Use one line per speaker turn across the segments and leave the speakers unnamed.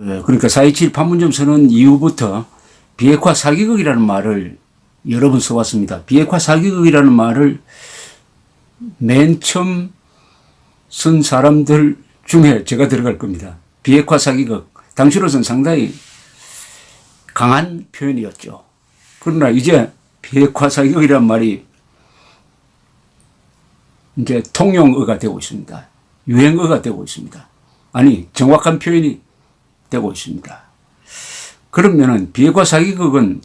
그러니까 4.27 판문점 선언 이후부터 비핵화 사기극이라는 말을 여러 번 써왔습니다. 비핵화 사기극이라는 말을 맨 처음 쓴 사람들 중에 제가 들어갈 겁니다. 비핵화 사기극. 당시로서는 상당히 강한 표현이었죠. 그러나 이제 비핵화 사기극이라는 말이 이제 통용어가 되고 있습니다. 유행어가 되고 있습니다. 아니, 정확한 표현이 되고 있습니다. 그러면은 비핵화 사기극은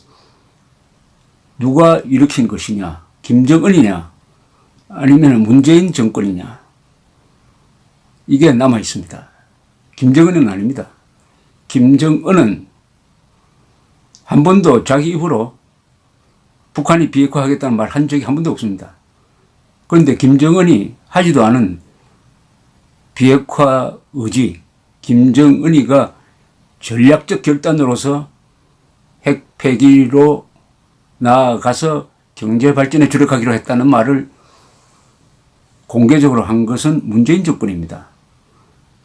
누가 일으킨 것이냐? 김정은이냐? 아니면 문재인 정권이냐? 이게 남아 있습니다. 김정은은 아닙니다. 김정은은 한 번도 자기 입으로 북한이 비핵화하겠다는 말 한 적이 한 번도 없습니다. 그런데 김정은이 하지도 않은 비핵화 의지, 김정은이가 전략적 결단으로서 핵 폐기로 나아가서 경제 발전에 주력하기로 했다는 말을 공개적으로 한 것은 문재인 정권입니다.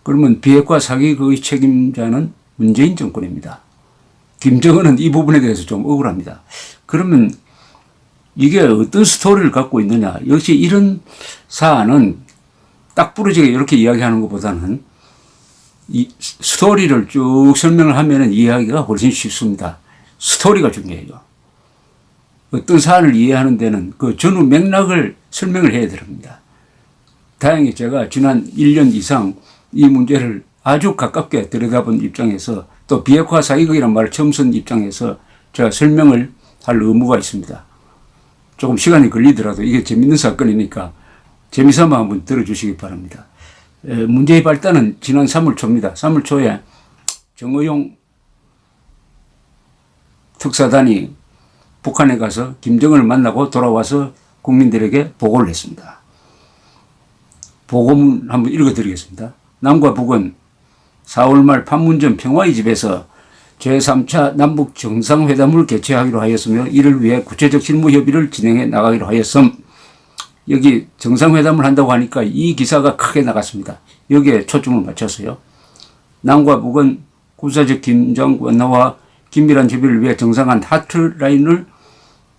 그러면 비핵화 사기극의 책임자는 문재인 정권입니다. 김정은은 이 부분에 대해서 좀 억울합니다. 그러면 이게 어떤 스토리를 갖고 있느냐. 역시 이런 사안은 딱 부러지게 이렇게 이야기하는 것보다는 이 스토리를 쭉 설명을 하면 이해하기가 훨씬 쉽습니다. 스토리가 중요해요. 어떤 사안을 이해하는 데는 그 전후 맥락을 설명을 해야 됩니다. 다행히 제가 지난 1년 이상 이 문제를 아주 가깝게 들여다본 입장에서 또 비핵화 사기극이라는 말을 처음 쓴 입장에서 제가 설명을 할 의무가 있습니다. 조금 시간이 걸리더라도 이게 재밌는 사건이니까 재미삼아 한번 들어주시기 바랍니다. 문제의 발단은 지난 3월 초입니다. 3월 초에 정의용 특사단이 북한에 가서 김정은을 만나고 돌아와서 국민들에게 보고를 했습니다. 보고문 한번 읽어드리겠습니다. 남과 북은 4월 말 판문점 평화의 집에서 제3차 남북 정상회담을 개최하기로 하였으며 이를 위해 구체적 실무 협의를 진행해 나가기로 하였음. 여기 정상회담을 한다고 하니까 이 기사가 크게 나갔습니다. 여기에 초점을 맞췄어요. 남과 북은 군사적 긴장 완화와 긴밀한 협의를 위해 정상한 하트라인을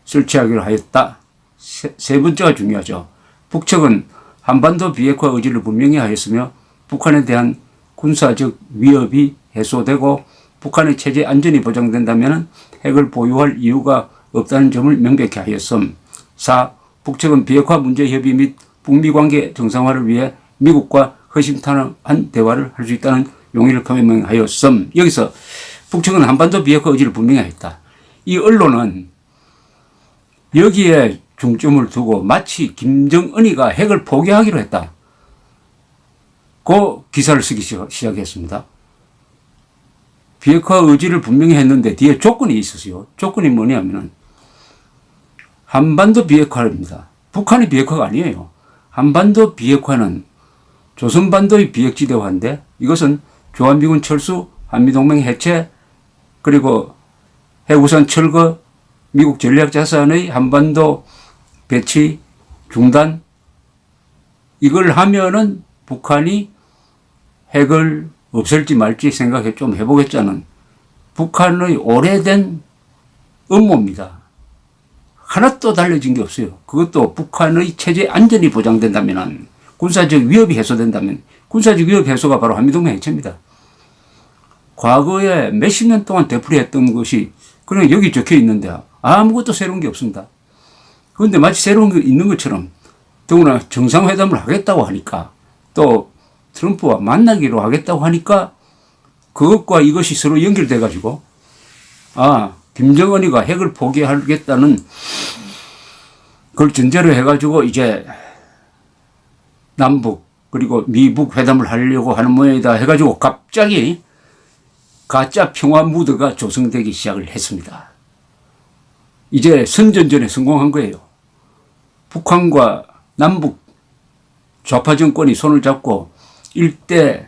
설치하기로 하였다. 세 번째가 중요하죠. 북측은 한반도 비핵화 의지를 분명히 하였으며 북한에 대한 군사적 위협이 해소되고 북한의 체제 안전이 보장된다면 핵을 보유할 이유가 없다는 점을 명백히 하였음. 4. 북측은 비핵화 문제 협의 및 북미 관계 정상화를 위해 미국과 허심탄회한 대화를 할 수 있다는 용의를 표명하였음. 여기서 북측은 한반도 비핵화 의지를 분명히 하였다. 이 언론은 여기에 중점을 두고 마치 김정은이가 핵을 포기하기로 했다. 그 기사를 쓰기 시작했습니다. 비핵화 의지를 분명히 했는데 뒤에 조건이 있었어요. 조건이 뭐냐면은 한반도 비핵화입니다. 북한의 비핵화가 아니에요. 한반도 비핵화는 조선반도의 비핵지대화인데 이것은 주한미군 철수, 한미동맹 해체, 그리고 해우선 철거, 미국 전략자산의 한반도 배치 중단, 이걸 하면은 북한이 핵을 없앨지 말지 생각해 좀 해보겠자는 북한의 오래된 음모입니다. 하나도 달라진 게 없어요. 그것도 북한의 체제 안전이 보장된다면, 군사적 위협이 해소된다면, 군사적 위협 해소가 바로 한미동맹 해체입니다. 과거에 몇십 년 동안 되풀이했던 것이 그냥 여기 적혀 있는데 아무것도 새로운 게 없습니다. 그런데 마치 새로운 게 있는 것처럼 더구나 정상회담을 하겠다고 하니까 또 트럼프와 만나기로 하겠다고 하니까 그것과 이것이 서로 연결돼 가지고 김정은이가 핵을 포기하겠다는 그걸 전제로 해가지고 이제 남북 그리고 미북 회담을 하려고 하는 모양이다 해가지고 갑자기 가짜 평화 무드가 조성되기 시작을 했습니다. 이제 선전전에 성공한 거예요. 북한과 남북 좌파 정권이 손을 잡고 일대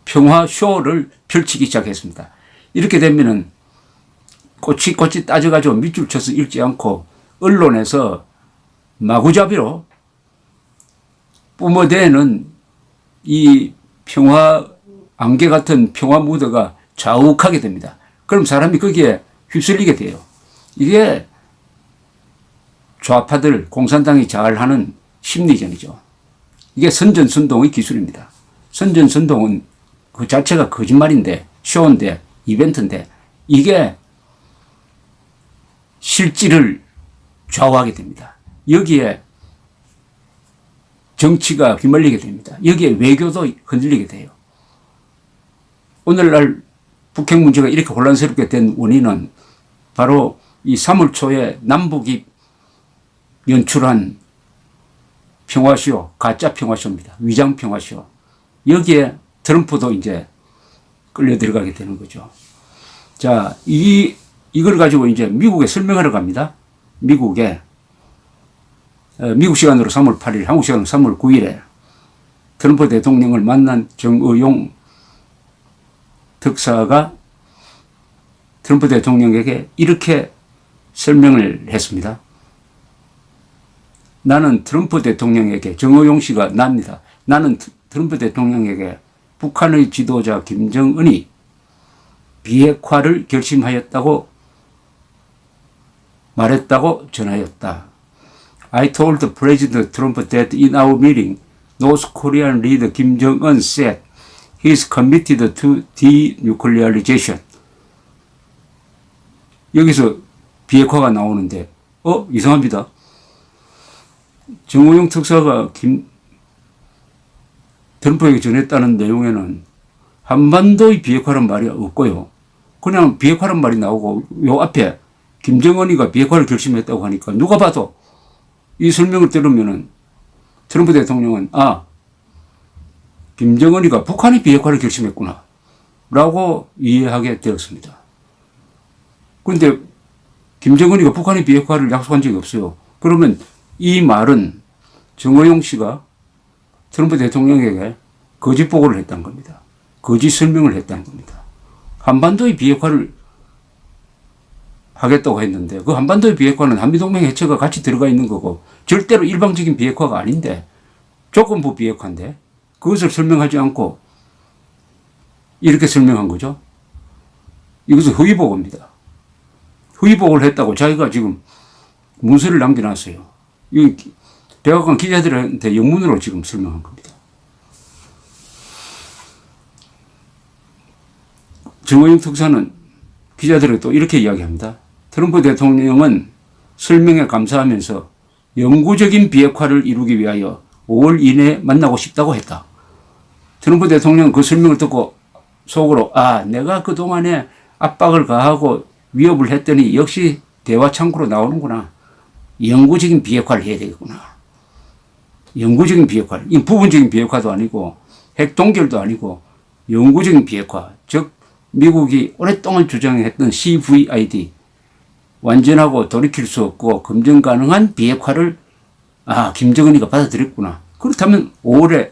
평화 쇼를 펼치기 시작했습니다. 이렇게 되면은 꼬치꼬치 따져가지고 밑줄 쳐서 읽지 않고 언론에서 마구잡이로 뿜어대는 이 평화 안개 같은 평화 무드가 자욱하게 됩니다. 그럼 사람이 거기에 휩쓸리게 돼요. 이게 좌파들, 공산당이 잘하는 심리전이죠. 이게 선전선동의 기술입니다. 선전선동은 그 자체가 거짓말인데, 쇼인데, 이벤트인데, 이게 실질을 좌우하게 됩니다. 여기에 정치가 휘말리게 됩니다. 여기에 외교도 흔들리게 돼요. 오늘날 북핵 문제가 이렇게 혼란스럽게 된 원인은 바로 이 3월 초에 남북이 연출한 평화쇼, 가짜 평화쇼입니다. 위장 평화쇼. 여기에 트럼프도 이제 끌려 들어가게 되는 거죠. 자, 이걸 가지고 이제 미국에 설명하러 갑니다. 미국 시간으로 3월 8일, 한국 시간으로 3월 9일에 트럼프 대통령을 만난 정의용 특사가 트럼프 대통령에게 이렇게 설명을 했습니다. 나는 트럼프 대통령에게, 정의용 씨가 납니다. 나는 트럼프 대통령에게 북한의 지도자 김정은이 비핵화를 결심하였다고 말했다고 전하였다. I told President Trump that in our meeting, North Korean leader Kim Jong-un said he is committed to denuclearization. 여기서 비핵화가 나오는데, 이상합니다. 정호영 특사가 트럼프에게 전했다는 내용에는 한반도의 비핵화란 말이 없고요. 그냥 비핵화란 말이 나오고 요 앞에 김정은이가 비핵화를 결심했다고 하니까 누가 봐도 이 설명을 들으면은 트럼프 대통령은 김정은이가 북한이 비핵화를 결심했구나 라고 이해하게 되었습니다. 그런데 김정은이가 북한이 비핵화를 약속한 적이 없어요. 그러면 이 말은 정호용 씨가 트럼프 대통령에게 거짓 보고를 했다는 겁니다. 거짓 설명을 했다는 겁니다. 한반도의 비핵화를 하겠다고 했는데 그 한반도의 비핵화는 한미동맹 해체가 같이 들어가 있는 거고 절대로 일방적인 비핵화가 아닌데 조건부 비핵화인데 그것을 설명하지 않고 이렇게 설명한 거죠. 이것은 허위보고입니다. 허위보고를 했다고 자기가 지금 문서를 남겨놨어요. 이 백악관 기자들한테 영문으로 지금 설명한 겁니다. 정호영 특사는 기자들에게 또 이렇게 이야기합니다. 트럼프 대통령은 설명에 감사하면서 영구적인 비핵화를 이루기 위하여 5월 이내에 만나고 싶다고 했다. 트럼프 대통령은 그 설명을 듣고 속으로 내가 그동안에 압박을 가하고 위협을 했더니 역시 대화 창구로 나오는구나. 영구적인 비핵화를 해야 되겠구나. 영구적인 비핵화. 이 부분적인 비핵화도 아니고 핵 동결도 아니고 영구적인 비핵화. 즉 미국이 오랫동안 주장했던 CVID 완전하고 돌이킬 수 없고 검증 가능한 비핵화를 김정은이가 받아들였구나. 그렇다면 5월에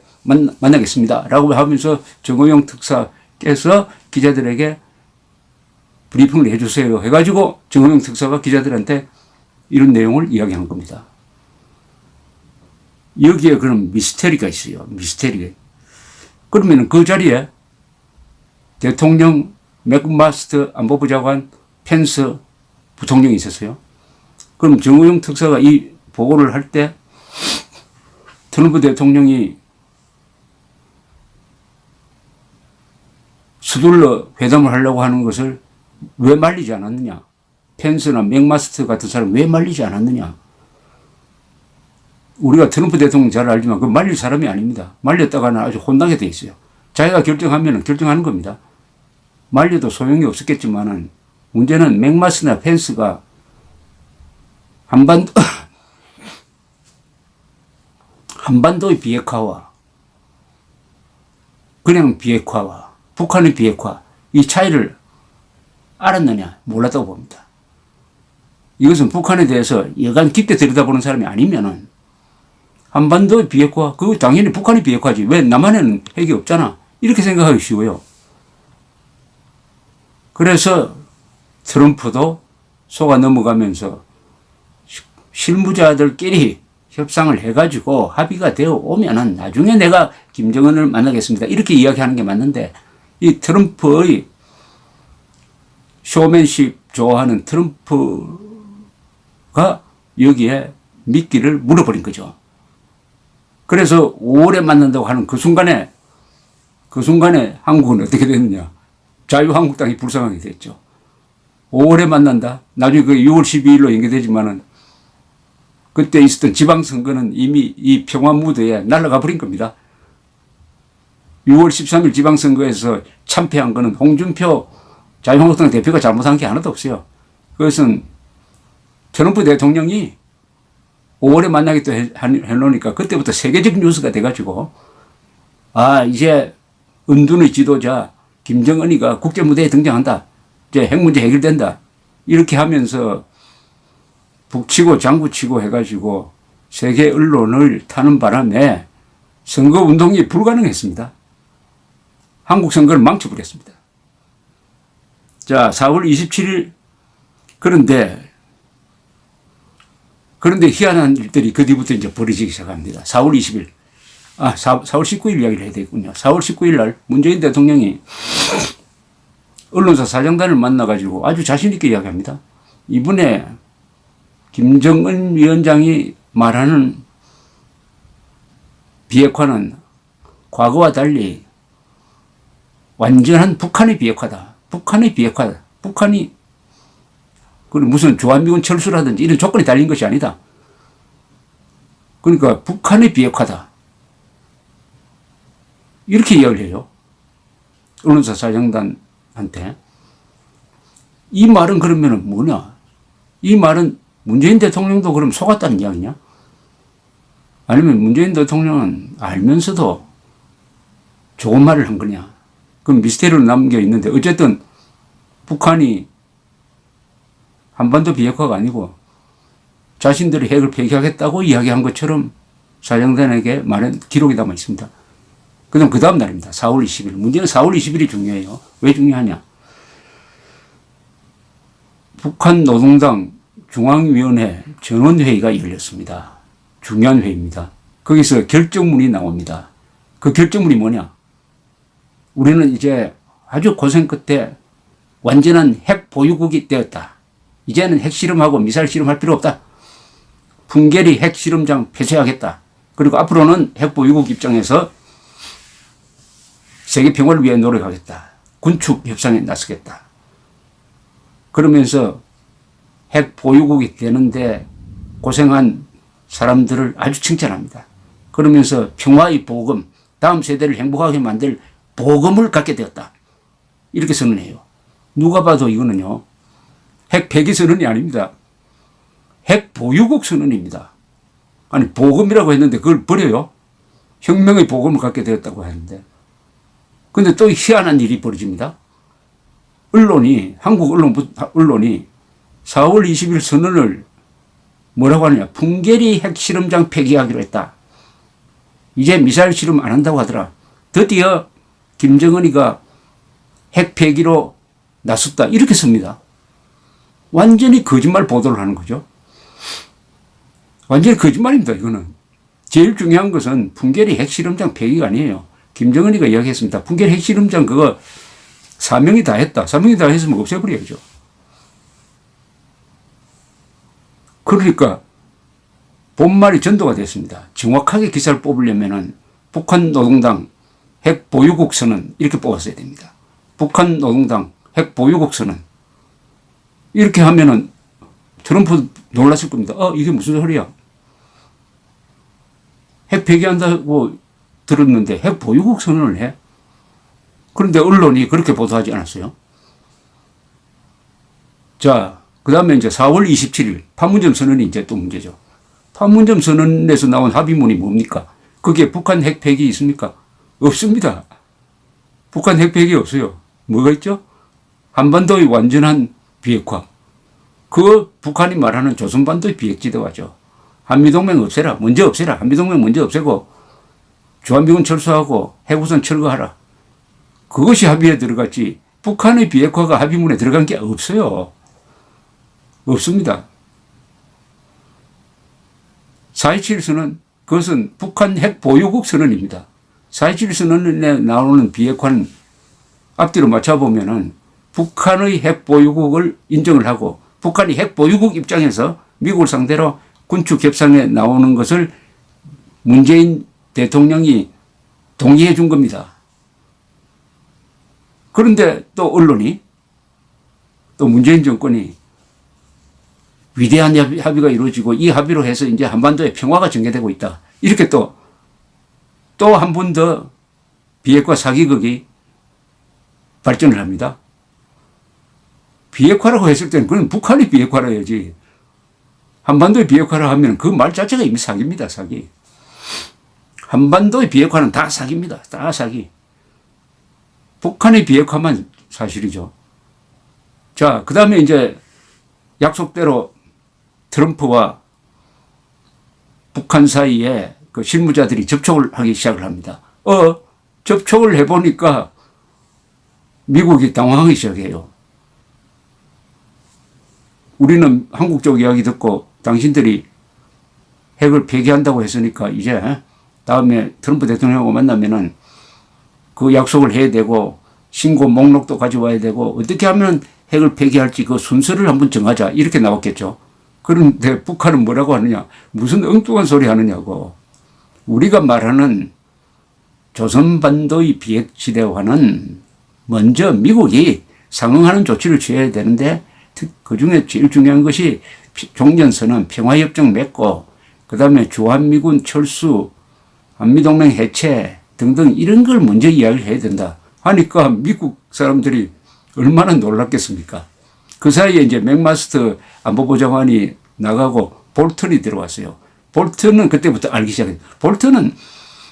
만나겠습니다. 라고 하면서 정호영 특사께서 기자들에게 브리핑을 해주세요. 해가지고 정호영 특사가 기자들한테 이런 내용을 이야기한 겁니다. 여기에 그런 미스테리가 있어요. 미스테리. 그러면 그 자리에 대통령, 맥마스터 안보부 장관, 펜스 부통령이 있었어요. 그럼 정호영 특사가 이 보고를 할 때 트럼프 대통령이 서둘러 회담을 하려고 하는 것을 왜 말리지 않았느냐. 펜스나 맥마스터 같은 사람 왜 말리지 않았느냐. 우리가 트럼프 대통령 잘 알지만 그 말릴 사람이 아닙니다. 말렸다가는 아주 혼나게 돼 있어요. 자기가 결정하면 결정하는 겁니다. 말려도 소용이 없었겠지만은 문제는 맥마스나 펜스가 한반도의 비핵화와 그냥 비핵화와 북한의 비핵화 이 차이를 알았느냐 몰랐다고 봅니다. 이것은 북한에 대해서 여간 깊게 들여다보는 사람이 아니면은 한반도의 비핵화 그거 당연히 북한의 비핵화지 왜 남한에는 핵이 없잖아 이렇게 생각하기 쉬워요. 그래서 트럼프도 속아 넘어가면서 실무자들끼리 협상을 해가지고 합의가 되어 오면은 나중에 내가 김정은을 만나겠습니다. 이렇게 이야기하는 게 맞는데 이 트럼프의 쇼맨십 좋아하는 트럼프가 여기에 미끼를 물어버린 거죠. 그래서 5월에 만난다고 하는 그 순간에 한국은 어떻게 됐느냐. 자유한국당이 불쌍하게 됐죠. 5월에 만난다. 나중에 그 6월 12일로 연계되지만은 그때 있었던 지방선거는 이미 이 평화 무드에 날아가 버린 겁니다. 6월 13일 지방선거에서 참패한 거는 홍준표 자유한국당 대표가 잘못한 게 하나도 없어요. 그것은 트럼프 대통령이 5월에 만나겠다 해놓으니까 그때부터 세계적 뉴스가 돼가지고 이제 은둔의 지도자 김정은이가 국제무대에 등장한다. 이제 핵 문제 해결된다. 이렇게 하면서 북치고 장구치고 해가지고 세계 언론을 타는 바람에 선거운동이 불가능했습니다. 한국 선거를 망쳐버렸습니다. 자, 4월 27일 그런데 희한한 일들이 그 뒤부터 이제 벌어지기 시작합니다. 4월 20일. 4월 19일 이야기를 해야 되겠군요. 4월 19일 날 문재인 대통령이 언론사 사장단을 만나가지고 아주 자신있게 이야기합니다. 이번에 김정은 위원장이 말하는 비핵화는 과거와 달리 완전한 북한의 비핵화다. 북한의 비핵화다. 북한이 무슨 주한미군 철수라든지 이런 조건이 달린 것이 아니다. 그러니까 북한의 비핵화다. 이렇게 이야기를 해요. 언론사 사장단한테. 이 말은 그러면 뭐냐? 이 말은 문재인 대통령도 그럼 속았다는 이야기냐? 아니면 문재인 대통령은 알면서도 좋은 말을 한 거냐? 그럼 미스테리로 남겨 있는데 어쨌든 북한이 한반도 비핵화가 아니고 자신들이 핵을 폐기하겠다고 이야기한 것처럼 사장단에게 말한 기록이 남아 있습니다. 그다음 그 다음 날입니다. 4월 20일. 문제는 4월 20일이 중요해요. 왜 중요하냐? 북한 노동당 중앙위원회 전원회의가 열렸습니다. 중요한 회의입니다. 거기서 결정문이 나옵니다. 그 결정문이 뭐냐? 우리는 이제 아주 고생 끝에 완전한 핵 보유국이 되었다. 이제는 핵실험하고 미사일 실험할 필요 없다. 풍계리 핵실험장 폐쇄하겠다. 그리고 앞으로는 핵 보유국 입장에서 세계 평화를 위해 노력하겠다. 군축 협상에 나서겠다. 그러면서 핵 보유국이 되는데 고생한 사람들을 아주 칭찬합니다. 그러면서 평화의 보금, 다음 세대를 행복하게 만들 보금을 갖게 되었다. 이렇게 선언해요. 누가 봐도 이거는요. 핵 폐기 선언이 아닙니다. 핵 보유국 선언입니다. 아니 보금이라고 했는데 그걸 버려요. 혁명의 보금을 갖게 되었다고 하는데. 그런데 또 희한한 일이 벌어집니다. 한국 언론이 4월 20일 선언을 뭐라고 하느냐. 풍계리 핵실험장 폐기하기로 했다. 이제 미사일 실험 안 한다고 하더라. 드디어 김정은이가 핵 폐기로 나섰다. 이렇게 씁니다. 완전히 거짓말 보도를 하는 거죠. 완전히 거짓말입니다. 이거는. 제일 중요한 것은 풍계리 핵실험장 폐기가 아니에요. 김정은이가 이야기했습니다. 풍계리 핵실험장 그거 사명이 다 했다. 사명이 다 했으면 없애버려야죠. 그러니까 본말이 전도가 됐습니다. 정확하게 기사를 뽑으려면은 북한 노동당 핵 보유국 선언 이렇게 뽑았어야 됩니다. 북한 노동당 핵 보유국 선언. 이렇게 하면은 트럼프 놀랐을 겁니다. 이게 무슨 소리야? 핵 폐기한다고 들었는데 핵 보유국 선언을 해? 그런데 언론이 그렇게 보도하지 않았어요. 자, 그 다음에 이제 4월 27일 판문점 선언이 이제 또 문제죠. 판문점 선언에서 나온 합의문이 뭡니까? 그게 북한 핵 폐기 있습니까? 없습니다. 북한 핵 폐기 없어요. 뭐가 있죠? 한반도의 완전한 비핵화. 그 북한이 말하는 조선반도의 비핵지대화죠. 한미동맹 없애라. 먼저 없애라. 한미동맹 먼저 없애고 주한미군 철수하고 핵우선 철거하라. 그것이 합의에 들어갔지 북한의 비핵화가 합의문에 들어간 게 없어요. 없습니다. 4.27 선언 그것은 북한 핵 보유국 선언입니다. 4.27 선언에 나오는 비핵화는 앞뒤로 맞춰보면은 북한의 핵 보유국을 인정을 하고 북한이 핵 보유국 입장에서 미국을 상대로 군축 협상에 나오는 것을 문재인 대통령이 동의해 준 겁니다. 그런데 또 언론이 또 문재인 정권이 위대한 합의가 이루어지고 이 합의로 해서 이제 한반도에 평화가 전개되고 있다. 이렇게 또 한 번 더 비핵화 사기극이 발전을 합니다. 비핵화라고 했을 때는 그건 북한이 비핵화라 해야지. 한반도의 비핵화라 하면 그 말 자체가 이미 사기입니다. 사기. 한반도의 비핵화는 다 사기입니다. 다 사기. 북한의 비핵화만 사실이죠. 자, 그 다음에 이제 약속대로 트럼프와 북한 사이에 그 실무자들이 접촉을 하기 시작을 합니다. 접촉을 해보니까 미국이 당황하기 시작해요. 우리는 한국 쪽 이야기 듣고 당신들이 핵을 폐기한다고 했으니까 이제 다음에 트럼프 대통령하고 만나면은 그 약속을 해야 되고 신고 목록도 가져와야 되고 어떻게 하면 핵을 폐기할지 그 순서를 한번 정하자 이렇게 나왔겠죠. 그런데 북한은 뭐라고 하느냐. 무슨 엉뚱한 소리 하느냐고. 우리가 말하는 조선반도의 비핵시대화는 먼저 미국이 상응하는 조치를 취해야 되는데 그중에 제일 중요한 것이 종전선언 평화협정 맺고 그다음에 주한미군 철수 한미동맹 해체 등등 이런 걸 먼저 이야기를 해야 된다 하니까 미국 사람들이 얼마나 놀랐겠습니까? 그 사이에 이제 맥마스터 안보보좌관이 나가고 볼턴이 들어왔어요. 볼턴은 그때부터 알기 시작했어요. 볼턴은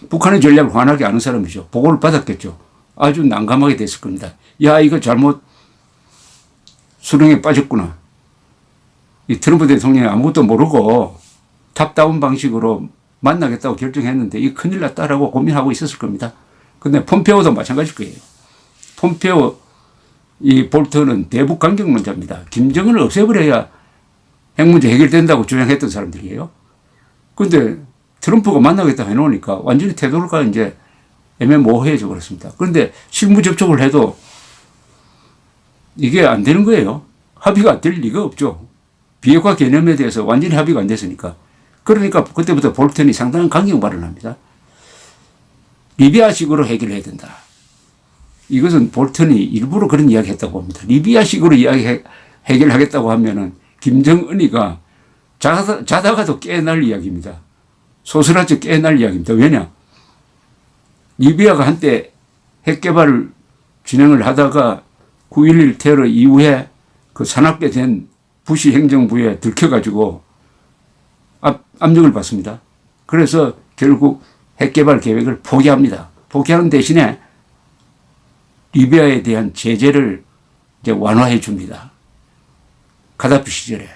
북한의 전략을 환하게 아는 사람이죠. 보고를 받았겠죠. 아주 난감하게 됐을 겁니다. 야, 이거 잘못 수렁에 빠졌구나. 이 트럼프 대통령이 아무것도 모르고 탑다운 방식으로 만나겠다고 결정했는데 이 큰일 났다라고 고민하고 있었을 겁니다. 근데 폼페오도 마찬가지일 거예요. 폼페오 이 볼턴은 대북 강경론자입니다. 김정은을 없애버려야 핵 문제 해결된다고 주장했던 사람들이에요. 그런데 트럼프가 만나겠다 해놓으니까 완전히 태도가 이제 애매모호해져 버렸습니다. 그런데 실무 접촉을 해도 이게 안 되는 거예요. 합의가 될 리가 없죠. 비핵화 개념에 대해서 완전히 합의가 안 됐으니까. 그러니까 그때부터 볼턴이 상당한 강경을 발언합니다. 리비아식으로 해결해야 된다. 이것은 볼턴이 일부러 그런 이야기 했다고 봅니다. 리비아식으로 해결하겠다고 하면은 김정은이가 자다가도 깨어날 이야기입니다. 소스라쳐 깨어날 이야기입니다. 왜냐? 리비아가 한때 핵 개발을 진행을 하다가 9.11 테러 이후에 그 산악계 된 부시 행정부에 들켜가지고 압력을 받습니다. 그래서 결국 핵 개발 계획을 포기합니다. 포기하는 대신에 리비아에 대한 제재를 이제 완화해 줍니다. 가다피 시절에.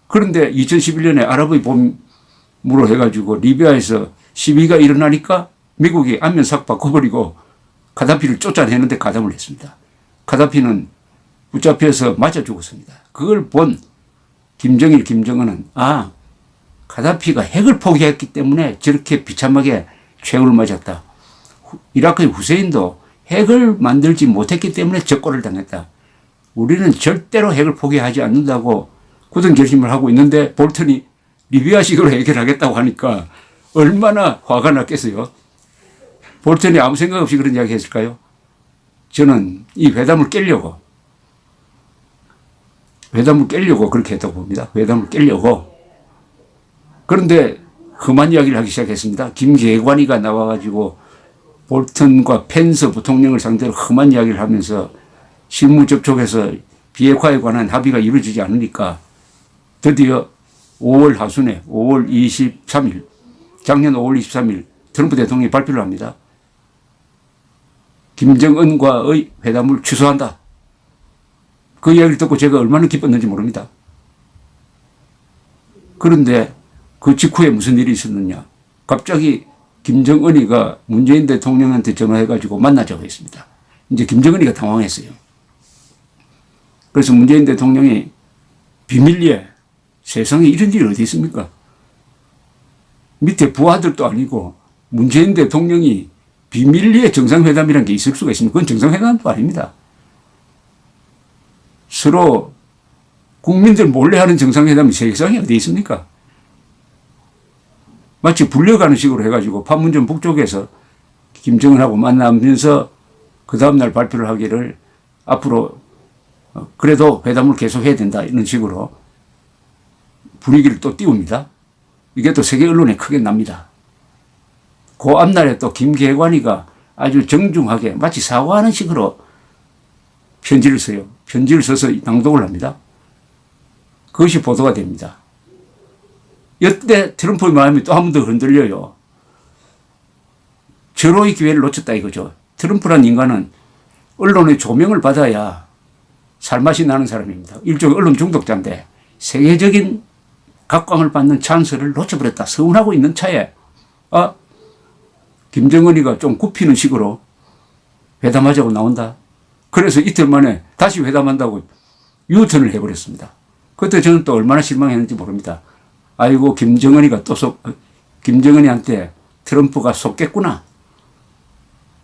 그런데 2011년에 아랍의 봄으로 해가지고 리비아에서 시위가 일어나니까 미국이 안면삭 바꿔버리고 가다피를 쫓아내는데 가담을 했습니다. 가다피는 붙잡혀서 맞아 죽었습니다. 그걸 본 김정일, 김정은은 가다피가 핵을 포기했기 때문에 저렇게 비참하게 최후를 맞았다. 이라크의 후세인도 핵을 만들지 못했기 때문에 적고를 당했다. 우리는 절대로 핵을 포기하지 않는다고 굳은 결심을 하고 있는데 볼턴이 리비아식으로 해결하겠다고 하니까 얼마나 화가 났겠어요. 볼턴이 아무 생각 없이 그런 이야기 했을까요? 저는 이 회담을 깨려고 그렇게 했다고 봅니다. 회담을 깨려고. 그런데 험한 이야기를 하기 시작했습니다. 김계관이가 나와가지고 볼턴과 펜스 부통령을 상대로 험한 이야기를 하면서 실무 접촉에서 비핵화에 관한 합의가 이루어지지 않으니까 드디어 5월 하순에 5월 23일 작년 5월 23일 트럼프 대통령이 발표를 합니다. 김정은과의 회담을 취소한다. 그 이야기를 듣고 제가 얼마나 기뻤는지 모릅니다. 그런데 그 직후에 무슨 일이 있었느냐. 갑자기 김정은이가 문재인 대통령한테 전화해가지고 만나자고 했습니다. 이제 김정은이가 당황했어요. 그래서 문재인 대통령이 비밀리에 세상에 이런 일이 어디 있습니까? 밑에 부하들도 아니고 문재인 대통령이 비밀리에 정상회담이라는 게 있을 수가 있습니까? 그건 정상회담도 아닙니다. 서로 국민들 몰래 하는 정상회담이 세상에 어디 있습니까? 마치 불려가는 식으로 해가지고 판문점 북쪽에서 김정은하고 만나면서 그 다음날 발표를 하기를 앞으로 그래도 회담을 계속해야 된다 이런 식으로 분위기를 또 띄웁니다. 이게 또 세계 언론에 크게 납니다. 그 앞날에 또 김계관이가 아주 정중하게 마치 사과하는 식으로 편지를 써요. 편지를 써서 낭독을 합니다. 그것이 보도가 됩니다. 이때 트럼프의 마음이 또 한 번 더 흔들려요. 절호의 기회를 놓쳤다 이거죠. 트럼프란 인간은 언론의 조명을 받아야 살맛이 나는 사람입니다. 일종의 언론 중독자인데 세계적인 각광을 받는 찬스를 놓쳐버렸다. 서운하고 있는 차에 김정은이가 좀 굽히는 식으로 회담하자고 나온다. 그래서 이틀 만에 다시 회담한다고 유턴을 해버렸습니다. 그때 저는 또 얼마나 실망했는지 모릅니다. 아이고 김정은이가 김정은이한테 트럼프가 속겠구나.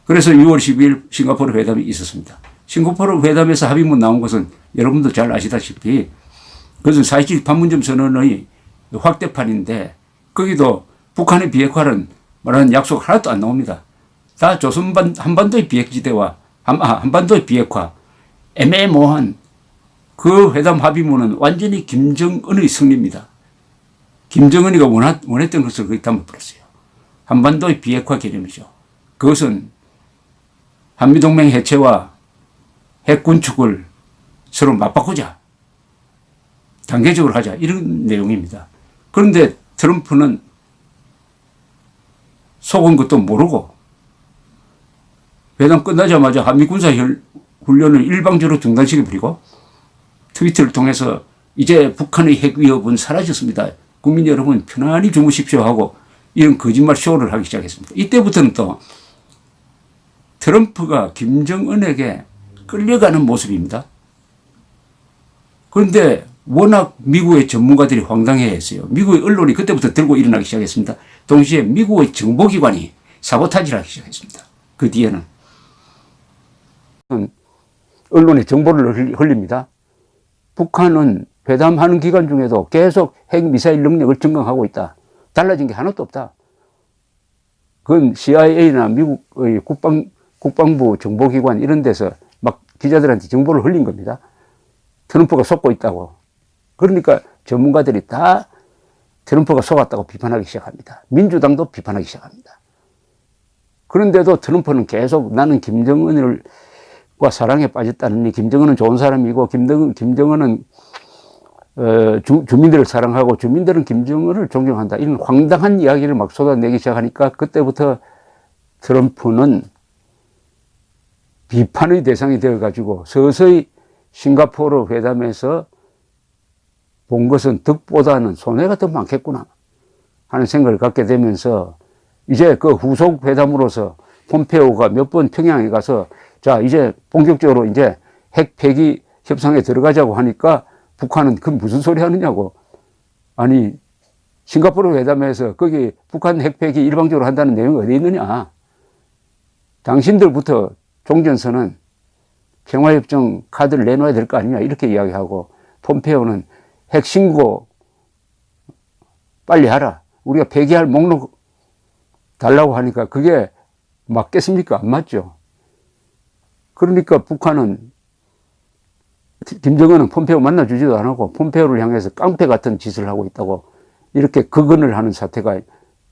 그래서 6월 12일 싱가포르 회담이 있었습니다. 싱가포르 회담에서 합의문 나온 것은 여러분도 잘 아시다시피 그것은 4.27 판문점 선언의 확대판인데 거기도 북한의 비핵화는 말하는 약속 하나도 안 나옵니다. 다 한반도의 비핵지대와 한반도의 비핵화 애매모호한 그 회담 합의문은 완전히 김정은의 승리입니다. 김정은이가 원했던 것을 거기 담아버렸어요. 한반도의 비핵화 개념이죠. 그것은 한미동맹 해체와 핵 군축을 서로 맞바꾸자. 단계적으로 하자. 이런 내용입니다. 그런데 트럼프는 속은 것도 모르고 회담 끝나자마자 한미군사훈련을 일방적으로 중단시켜버리고 트위터를 통해서 이제 북한의 핵 위협은 사라졌습니다. 국민 여러분 편안히 주무십시오 하고 이런 거짓말 쇼를 하기 시작했습니다. 이때부터는 또 트럼프가 김정은에게 끌려가는 모습입니다. 그런데 워낙 미국의 전문가들이 황당해했어요. 미국의 언론이 그때부터 들고 일어나기 시작했습니다. 동시에 미국의 정보기관이 사보타지를 하기 시작했습니다. 그 뒤에는 언론에 정보를 흘립니다. 북한은 회담하는 기간 중에도 계속 핵미사일 능력을 증강하고 있다. 달라진 게 하나도 없다. 그건 CIA나 미국의 국방부 정보기관 이런 데서 막 기자들한테 정보를 흘린 겁니다. 트럼프가 속고 있다고. 그러니까 전문가들이 다 트럼프가 속았다고 비판하기 시작합니다. 민주당도 비판하기 시작합니다. 그런데도 트럼프는 계속 나는 김정은과 사랑에 빠졌다느니 김정은은 좋은 사람이고 김정은은 주민들을 사랑하고 주민들은 김정은을 존경한다. 이런 황당한 이야기를 막 쏟아내기 시작하니까 그때부터 트럼프는 비판의 대상이 되어가지고 서서히 싱가포르 회담에서 본 것은 득보다는 손해가 더 많겠구나 하는 생각을 갖게 되면서 이제 그 후속 회담으로서 폼페오가 몇 번 평양에 가서 자 이제 본격적으로 이제 핵 폐기 협상에 들어가자고 하니까 북한은 그 무슨 소리 하느냐고. 아니 싱가포르 회담에서 거기 북한 핵 폐기 일방적으로 한다는 내용이 어디 있느냐. 당신들부터 종전선언 평화협정 카드를 내놔야 될 거 아니냐 이렇게 이야기하고 폼페오는 핵 신고 빨리 하라. 우리가 폐기할 목록 달라고 하니까 그게 맞겠습니까? 안 맞죠. 그러니까 북한은 김정은은 폼페오 만나주지도 안 하고 폼페오를 향해서 깡패 같은 짓을 하고 있다고 이렇게 극언을 하는 사태가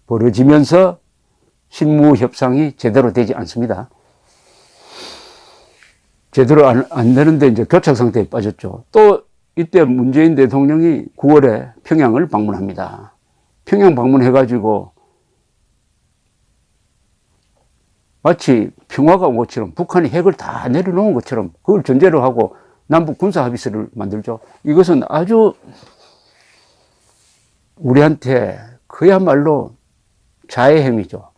벌어지면서 실무협상이 제대로 되지 않습니다. 제대로 안 되는데 이제 교착 상태에 빠졌죠. 또 이때 문재인 대통령이 9월에 평양을 방문합니다. 평양 방문해가지고 마치 평화가 온 것처럼 북한이 핵을 다 내려놓은 것처럼 그걸 전제로 하고 남북 군사 합의서를 만들죠. 이것은 아주 우리한테 그야말로 자해 행위죠.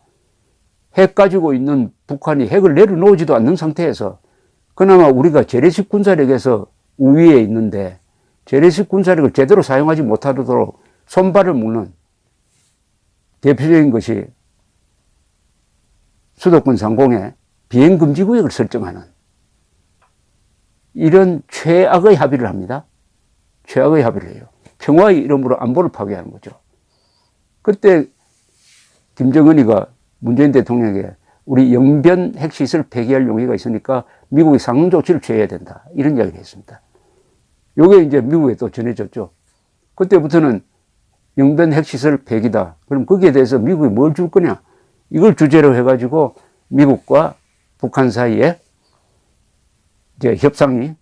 핵 가지고 있는 북한이 핵을 내려놓지도 않는 상태에서 그나마 우리가 재래식 군사력에서 우위에 있는데 재래식 군사력을 제대로 사용하지 못하도록 손발을 묶는 대표적인 것이 수도권 상공에 비행금지구역을 설정하는 이런 최악의 합의를 합니다. 최악의 합의를 해요. 평화의 이름으로 안보를 파괴하는 거죠. 그때 김정은이가 문재인 대통령에게 우리 영변 핵시설 폐기할 용의가 있으니까 미국이 상응 조치를 취해야 된다. 이런 이야기를 했습니다. 요게 이제 미국에 또 전해졌죠. 그때부터는 영변 핵시설 폐기다. 그럼 거기에 대해서 미국이 뭘 줄 거냐. 이걸 주제로 해가지고 미국과 북한 사이에 이제 협상이,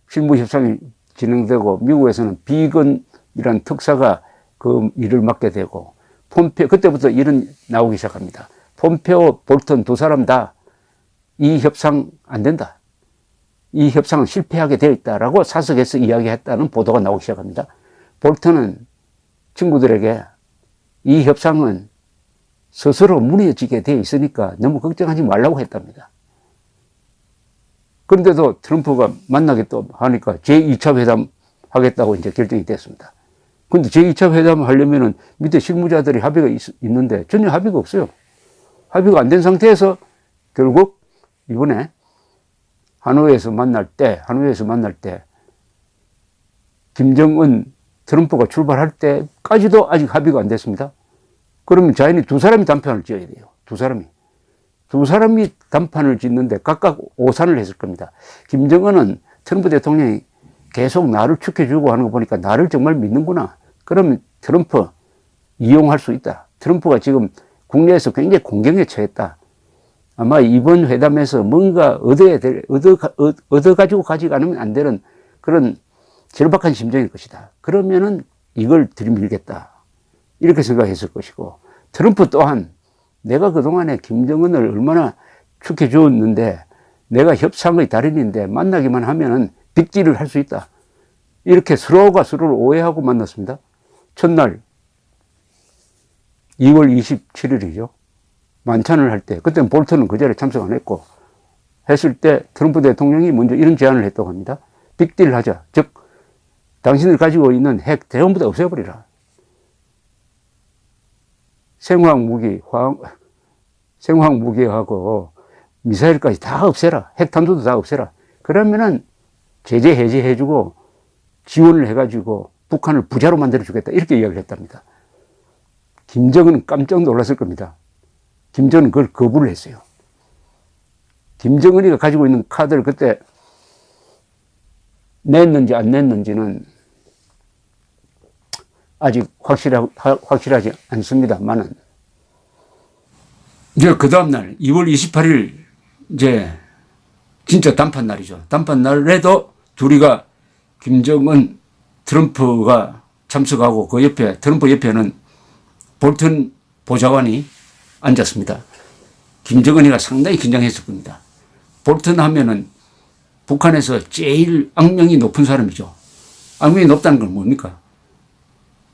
실무 협상이 진행되고 미국에서는 비건이라는 특사가 그 일을 맡게 되고 폼페오, 그때부터 일은 나오기 시작합니다. 폼페오, 볼턴 두 사람 다 이 협상 안 된다. 이 협상은 실패하게 되어 있다라고 사석에서 이야기했다는 보도가 나오기 시작합니다. 볼턴은 친구들에게 이 협상은 스스로 무너지게 되어 있으니까 너무 걱정하지 말라고 했답니다. 그런데도 트럼프가 만나겠다 하니까 제2차 회담 하겠다고 이제 결정이 됐습니다. 근데 제2차 회담 하려면은 밑에 실무자들이 합의가 있는데 전혀 합의가 없어요. 합의가 안 된 상태에서 결국 이번에 하노이에서 만날 때 김정은 트럼프가 출발할 때까지도 아직 합의가 안 됐습니다. 그러면 자연히 두 사람이 단판을 지어야 돼요. 두 사람이 단판을 짓는데 각각 오산을 했을 겁니다. 김정은은 트럼프 대통령이 계속 나를 축해주고 하는 거 보니까 나를 정말 믿는구나. 그러면 트럼프 이용할 수 있다. 트럼프가 지금 국내에서 굉장히 공경에 처했다. 아마 이번 회담에서 뭔가 얻어가지고 가지 않으면 안 되는 그런 절박한 심정일 것이다. 그러면은 이걸 들이밀겠다. 이렇게 생각했을 것이고, 트럼프 또한 내가 그동안에 김정은을 얼마나 축해주었는데 내가 협상의 달인인데 만나기만 하면은 빅딜을 할 수 있다. 이렇게 서로가 서로를 오해하고 만났습니다. 첫날 2월 27일이죠. 만찬을 할 때, 그때는 볼턴은 그 자리에 참석 안 했고, 했을 때 트럼프 대통령이 먼저 이런 제안을 했다고 합니다. 빅딜 하자. 즉, 당신들 가지고 있는 핵 대원부터 없애버리라. 생화학무기하고 미사일까지 다 없애라. 핵탄두도 다 없애라. 그러면은 제재 해제해주고 지원을 해가지고 북한을 부자로 만들어주겠다. 이렇게 이야기를 했답니다. 김정은은 깜짝 놀랐을 겁니다. 김정은은 그걸 거부를 했어요. 김정은이가 가지고 있는 카드를 그때 냈는지 안 냈는지는 아직 확실하지 않습니다만은, 이제 그 다음날 2월 28일 이제 진짜 단판 날이죠. 단판 날에도 둘이가 김정은 트럼프가 참석하고 그 옆에, 트럼프 옆에는 볼턴 보좌관이 앉았습니다. 김정은이가 상당히 긴장했을 겁니다. 볼턴 하면은 북한에서 제일 악명이 높은 사람이죠. 악명이 높다는 건 뭡니까?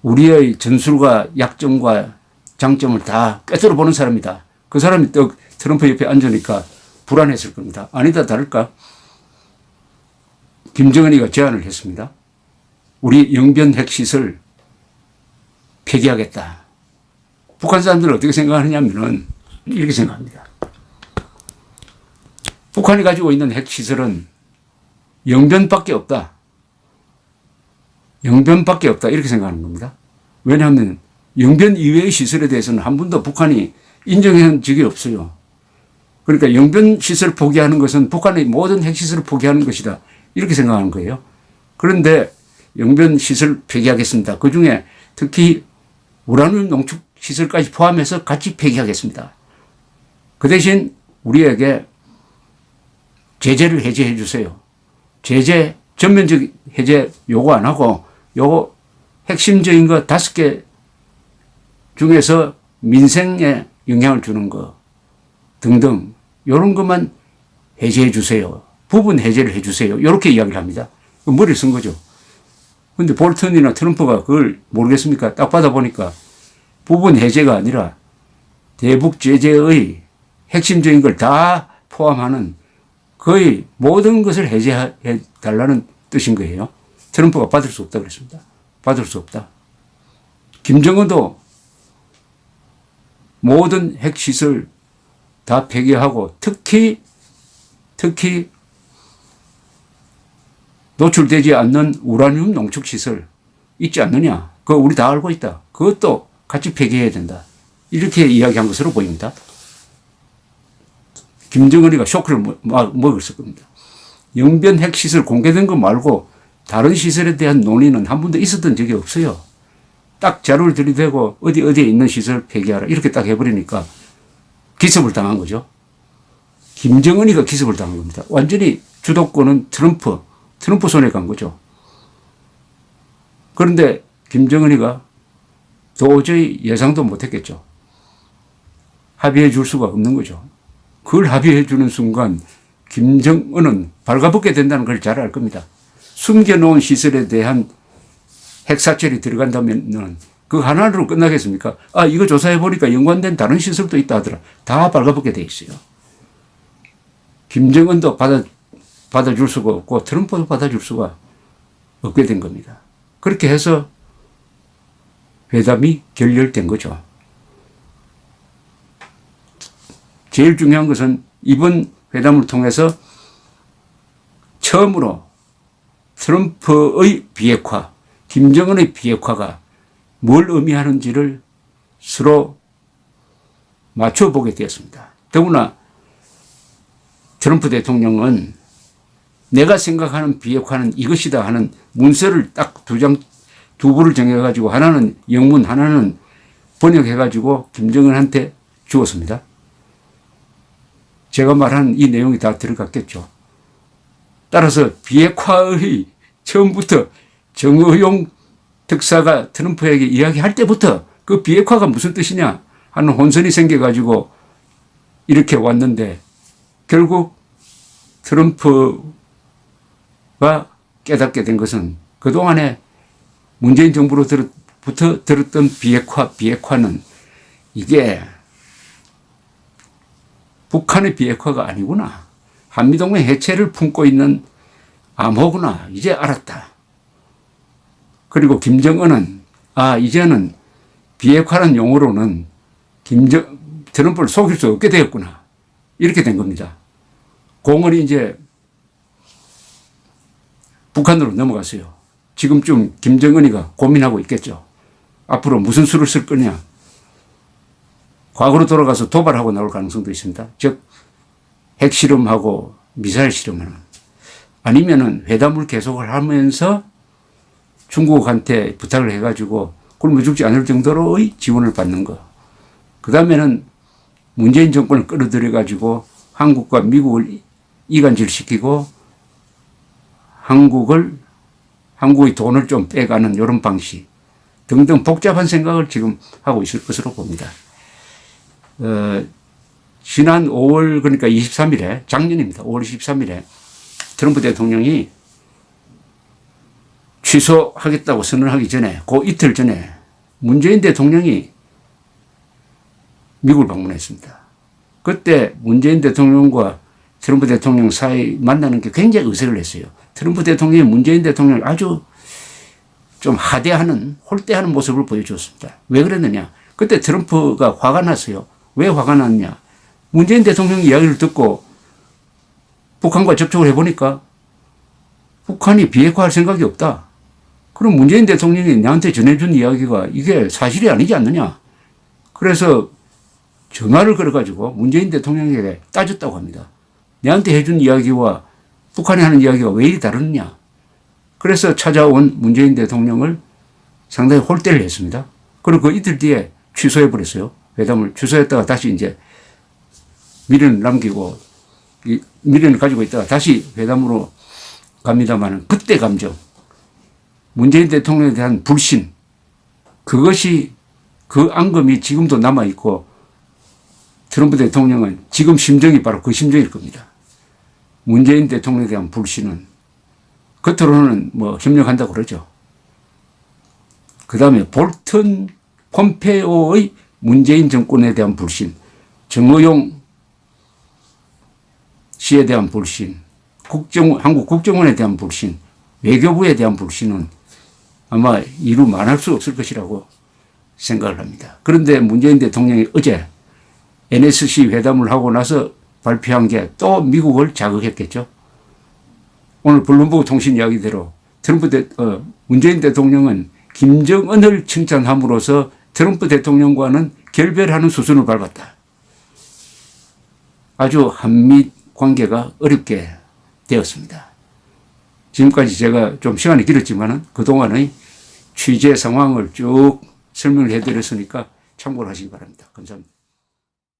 우리의 전술과 약점과 장점을 다 꿰뚫어 보는 사람이다. 그 사람이 또 트럼프 옆에 앉으니까 불안했을 겁니다. 아니다 다를까? 김정은이가 제안을 했습니다. 우리 영변 핵시설 폐기하겠다. 북한 사람들은 어떻게 생각하느냐면은 이렇게 생각합니다. 북한이 가지고 있는 핵시설은 영변밖에 없다. 영변밖에 없다. 이렇게 생각하는 겁니다. 왜냐하면 영변 이외의 시설에 대해서는 한 번도 북한이 인정한 적이 없어요. 그러니까 영변 시설 포기하는 것은 북한의 모든 핵시설을 포기하는 것이다. 이렇게 생각하는 거예요. 그런데 영변 시설 폐기하겠습니다. 그중에 특히 우라늄 농축 시설까지 포함해서 같이 폐기하겠습니다. 그 대신 우리에게 제재를 해제해 주세요. 제재, 전면적 해제 요구 안 하고 요거 핵심적인 거 5개 중에서 민생에 영향을 주는 거 등등 이런 것만 해제해 주세요. 부분 해제를 해 주세요. 이렇게 이야기를 합니다. 머리를 쓴 거죠. 근데 볼턴이나 트럼프가 그걸 모르겠습니까? 딱 받아보니까 부분 해제가 아니라 대북 제재의 핵심적인 걸 다 포함하는 거의 모든 것을 해제해 달라는 뜻인 거예요. 트럼프가 받을 수 없다 그랬습니다. 받을 수 없다. 김정은도 모든 핵시설 다 폐기하고 특히 노출되지 않는 우라늄 농축시설 있지 않느냐. 그거 우리 다 알고 있다. 그것도 같이 폐기해야 된다. 이렇게 이야기한 것으로 보입니다. 김정은이가 쇼크를 먹었을 겁니다. 영변 핵시설 공개된 거 말고 다른 시설에 대한 논의는 한 번도 있었던 적이 없어요. 딱 자료를 들이대고 어디에 있는 시설 폐기하라 이렇게 딱 해버리니까 기습을 당한 거죠. 김정은이가 기습을 당한 겁니다. 완전히 주도권은 트럼프 손에 간 거죠. 그런데 김정은이가 도저히 예상도 못했겠죠. 합의해 줄 수가 없는 거죠. 그걸 합의해 주는 순간 김정은은 발가벗게 된다는 걸 잘 알 겁니다. 숨겨놓은 시설에 대한 핵사철이 들어간다면 그 하나로 끝나겠습니까? 아, 이거 조사해 보니까 연관된 다른 시설도 있다 하더라. 다 발가벗게 돼 있어요. 김정은도 받아줄 수가 없고 트럼프도 받아줄 수가 없게 된 겁니다. 그렇게 해서 회담이 결렬된 거죠. 제일 중요한 것은 이번 회담을 통해서 처음으로 트럼프의 비핵화, 김정은의 비핵화가 뭘 의미하는지를 서로 맞춰보게 되었습니다. 더구나 트럼프 대통령은 내가 생각하는 비핵화는 이것이다 하는 문서를 딱 두 부를 정해가지고 하나는 영문, 하나는 번역해가지고 김정은한테 주었습니다. 제가 말한 이 내용이 다 들어갔겠죠. 따라서 비핵화의 처음부터 정의용 특사가 트럼프에게 이야기할 때부터 그 비핵화가 무슨 뜻이냐 하는 혼선이 생겨가지고 이렇게 왔는데 결국 트럼프가 깨닫게 된 것은 그동안에 문재인 정부로부터 들었던 비핵화는 이게 북한의 비핵화가 아니구나. 한미동맹 해체를 품고 있는 암호구나. 이제 알았다. 그리고 김정은은 이제는 비핵화라는 용어로는 트럼프를 속일 수 없게 되었구나. 이렇게 된 겁니다. 공을 이제 북한으로 넘어갔어요. 지금쯤 김정은이가 고민하고 있겠죠. 앞으로 무슨 수를 쓸 거냐. 과거로 돌아가서 도발하고 나올 가능성도 있습니다. 즉 핵실험하고 미사일 실험하는 아니면은 회담을 계속을 하면서 중국한테 부탁을 해가지고 굶어 죽지 않을 정도로의 지원을 받는 거. 그 다음에는 문재인 정권을 끌어들여가지고 한국과 미국을 이간질시키고 한국의 돈을 좀 빼가는 이런 방식 등등 복잡한 생각을 지금 하고 있을 것으로 봅니다. 지난 5월 그러니까 23일에 작년입니다. 5월 23일에 트럼프 대통령이 취소하겠다고 선언하기 전에 그 이틀 전에 문재인 대통령이 미국을 방문했습니다. 그때 문재인 대통령과 트럼프 대통령 사이 만나는 게 굉장히 의색을 했어요. 트럼프 대통령이 문재인 대통령을 아주 좀 하대하는 홀대하는 모습을 보여주었습니다. 왜 그랬느냐. 그때 트럼프가 화가 났어요. 왜 화가 났냐. 문재인 대통령 이야기를 듣고 북한과 접촉을 해보니까 북한이 비핵화할 생각이 없다. 그럼 문재인 대통령이 나한테 전해준 이야기가 이게 사실이 아니지 않느냐. 그래서 전화를 걸어가지고 문재인 대통령에게 따졌다고 합니다. 내한테 해준 이야기와 북한이 하는 이야기가 왜 이리 다르느냐. 그래서 찾아온 문재인 대통령을 상당히 홀대를 했습니다. 그리고 그 이틀 뒤에 취소해버렸어요. 회담을 취소했다가 다시 이제 미련을 남기고 미련을 가지고 있다가 다시 회담으로 갑니다만 그때 감정, 문재인 대통령에 대한 불신, 그것이 그 앙금이 지금도 남아있고 트럼프 대통령은 지금 심정이 바로 그 심정일 겁니다. 문재인 대통령에 대한 불신은 겉으로는 뭐 협력한다고 그러죠. 그 다음에 볼턴 폼페오의 문재인 정권에 대한 불신, 정의용 씨에 대한 불신, 한국 국정원에 대한 불신, 외교부에 대한 불신은 아마 이루 말할 수 없을 것이라고 생각을 합니다. 그런데 문재인 대통령이 어제 NSC 회담을 하고 나서 발표한 게 또 미국을 자극했겠죠. 오늘 블룸버그 통신 이야기대로 문재인 대통령은 김정은을 칭찬함으로써 트럼프 대통령과는 결별하는 수순을 밟았다. 아주 한미 관계가 어렵게 되었습니다. 지금까지 제가 좀 시간이 길었지만 그동안의 취재 상황을 쭉 설명을 해드렸으니까 참고를 하시기 바랍니다. 감사합니다.